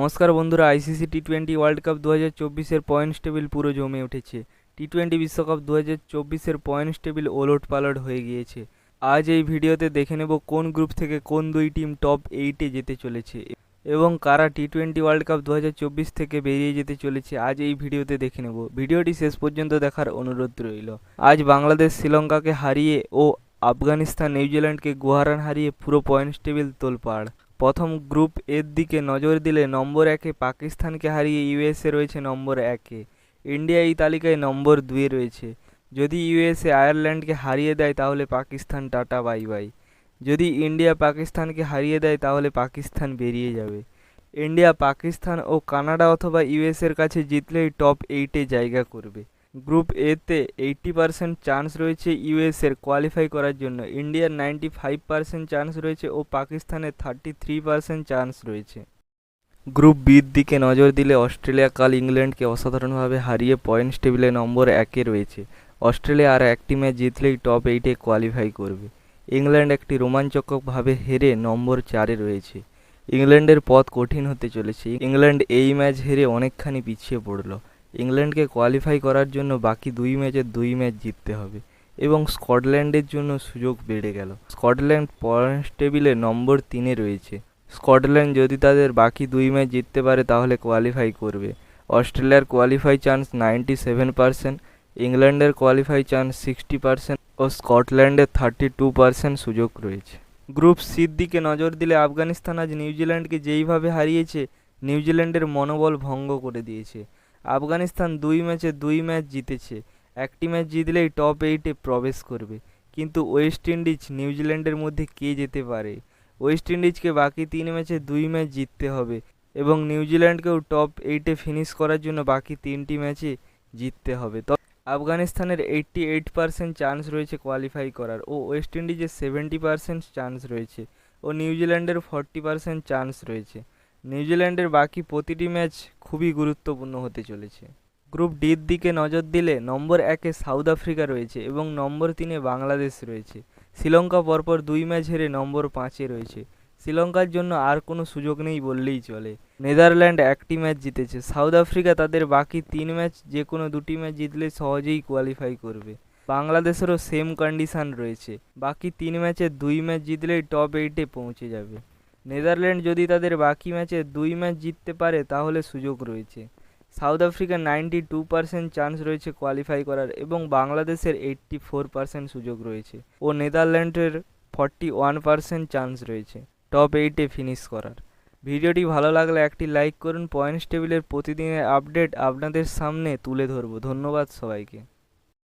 নমস্কার বন্ধুরা, আইসিসি টি-20 ওয়ার্ল্ড কাপ 2024-এর পয়েন্টস টেবিল পুরো জমে উঠেছে। টি-20 বিশ্বকাপ 2024-এর পয়েন্টস টেবিল ওলটপালট হয়ে গিয়েছে। আজ এই ভিডিওতে দেখে নেব কোন গ্রুপ থেকে কোন দুই টিম টপ 8-এ যেতে চলেছে এবং কারা টি-20 ওয়ার্ল্ড কাপ 2024 থেকে বেরিয়ে যেতে চলেছে আজ এই ভিডিওতে দেখে নেব। ভিডিওটি শেষ পর্যন্ত দেখার অনুরোধ রইল। আজ বাংলাদেশ শ্রীলঙ্কাকে হারিয়ে ও আফগানিস্তান নিউজিল্যান্ডকে গুয়াহারান হারিয়ে পুরো পয়েন্টস টেবিল তোলপাড়। প্রথম গ্রুপ এর দিকে নজর দিলে নম্বর 1-এ পাকিস্তানকে হারিয়ে ইউএসএ রয়েছে নম্বর 1-এ। ইন্ডিয়া এই তালিকায় নম্বর 2-এ রয়েছে। যদি ইউএসএ আয়ারল্যান্ডকে হারিয়ে দেয় তাহলে পাকিস্তান টাটা বাই বাই। যদি ইন্ডিয়া পাকিস্তানকে হারিয়ে দেয় তাহলে পাকিস্তান বেরিয়ে যাবে। ইন্ডিয়া পাকিস্তান ও কানাডা অথবা ইউএসএর কাছে জিতলেই টপ 8-এ জায়গা করবে। গ্রুপ এতে 80% চান্স রয়েছে ইউএসের কোয়ালিফাই করার জন্য, ইন্ডিয়ার 95% চান্স রয়েছে ও পাকিস্তানের 33% চান্স রয়েছে। গ্রুপ বির দিকে নজর দিলে অস্ট্রেলিয়া কাল ইংল্যান্ডকে অসাধারণভাবে হারিয়ে পয়েন্টস টেবিলে নম্বর 1-এ রয়েছে। অস্ট্রেলিয়া আর একটি ম্যাচ জিতলেই টপ 8-এ কোয়ালিফাই করবে। ইংল্যান্ড একটি রোমাঞ্চকরভাবে হেরে নম্বর 4-এ রয়েছে। ইংল্যান্ডের পথ কঠিন হতে চলেছে। ইংল্যান্ড এই ম্যাচ হেরে অনেকখানি পিছিয়ে পড়ল। ইংল্যান্ডকে কোয়ালিফাই করার জন্য বাকি দুই ম্যাচ জিততে হবে এবং স্কটল্যান্ডের জন্য সুযোগ বেড়ে গেল। স্কটল্যান্ড পয়েন্টস টেবিলে নম্বর 3-এ রয়েছে। স্কটল্যান্ড যদি তাদের বাকি দুই ম্যাচ জিততে পারে তাহলে কোয়ালিফাই করবে। অস্ট্রেলিয়ার কোয়ালিফাই চান্স 97%, ইংল্যান্ডের কোয়ালিফাই চান্স 60% ও স্কটল্যান্ডের 32% সুযোগ রয়েছে। গ্রুপ সির দিকে নজর দিলে আফগানিস্তান আজ নিউজিল্যান্ডকে যেইভাবে হারিয়েছে নিউজিল্যান্ডের মনোবল ভঙ্গ করে দিয়েছে। আফগানিস্তান দুই ম্যাচ জিতেছে। একটি ম্যাচ জিতলেই টপ 8-এ প্রবেশ করবে। কিন্তু ওয়েস্ট ইন্ডিজ নিউজিল্যান্ডের মধ্যে কে যেতে পারে? ওয়েস্ট ইন্ডিজকে বাকি 3 ম্যাচে 2 ম্যাচ জিততে হবে এবং নিউজিল্যান্ডকেও টপ 8-এ ফিনিশ করার জন্য বাকি 3টি ম্যাচে জিততে হবে। তবে আফগানিস্তানের 88% চান্স রয়েছে কোয়ালিফাই করার ও ওয়েস্ট ইন্ডিজের 70% চান্স রয়েছে ও নিউজিল্যান্ডের 40% চান্স রয়েছে। নিউজিল্যান্ডের বাকি প্রতিটি ম্যাচ খুবই গুরুত্বপূর্ণ হতে চলেছে। গ্রুপ ডির দিকে নজর দিলে নম্বর 1-এ সাউথ আফ্রিকা রয়েছে এবং নম্বর 3-এ বাংলাদেশ রয়েছে। শ্রীলঙ্কা পরপর 2 ম্যাচ হেরে নম্বর 5-এ রয়েছে। শ্রীলঙ্কার জন্য আর কোনো সুযোগ নেই বললেই চলে। নেদারল্যান্ড একটি ম্যাচ জিতেছে। সাউথ আফ্রিকা তাদের বাকি 3 ম্যাচ যে কোনো 2টি ম্যাচ জিতলে সহজেই কোয়ালিফাই করবে। বাংলাদেশেরও সেম কন্ডিশান রয়েছে। বাকি 3 ম্যাচে 2 ম্যাচ জিতলেই টপ 8-এ পৌঁছে যাবে। নেদারল্যান্ড যদি তাদের বাকি ম্যাচে 2 ম্যাচ জিততে পারে তাহলে সুযোগ রয়েছে। সাউথ আফ্রিকার 92% চান্স রয়েছে কোয়ালিফাই করার এবং বাংলাদেশের 84% সুযোগ রয়েছে ও নেদারল্যান্ডের 41% চান্স রয়েছে টপ 8-এ ফিনিশ করার। ভিডিওটি ভালো লাগলে একটি লাইক করুন। পয়েন্টস টেবিলের প্রতিদিনের আপডেট আপনাদের সামনে তুলে ধরব। ধন্যবাদ সবাইকে।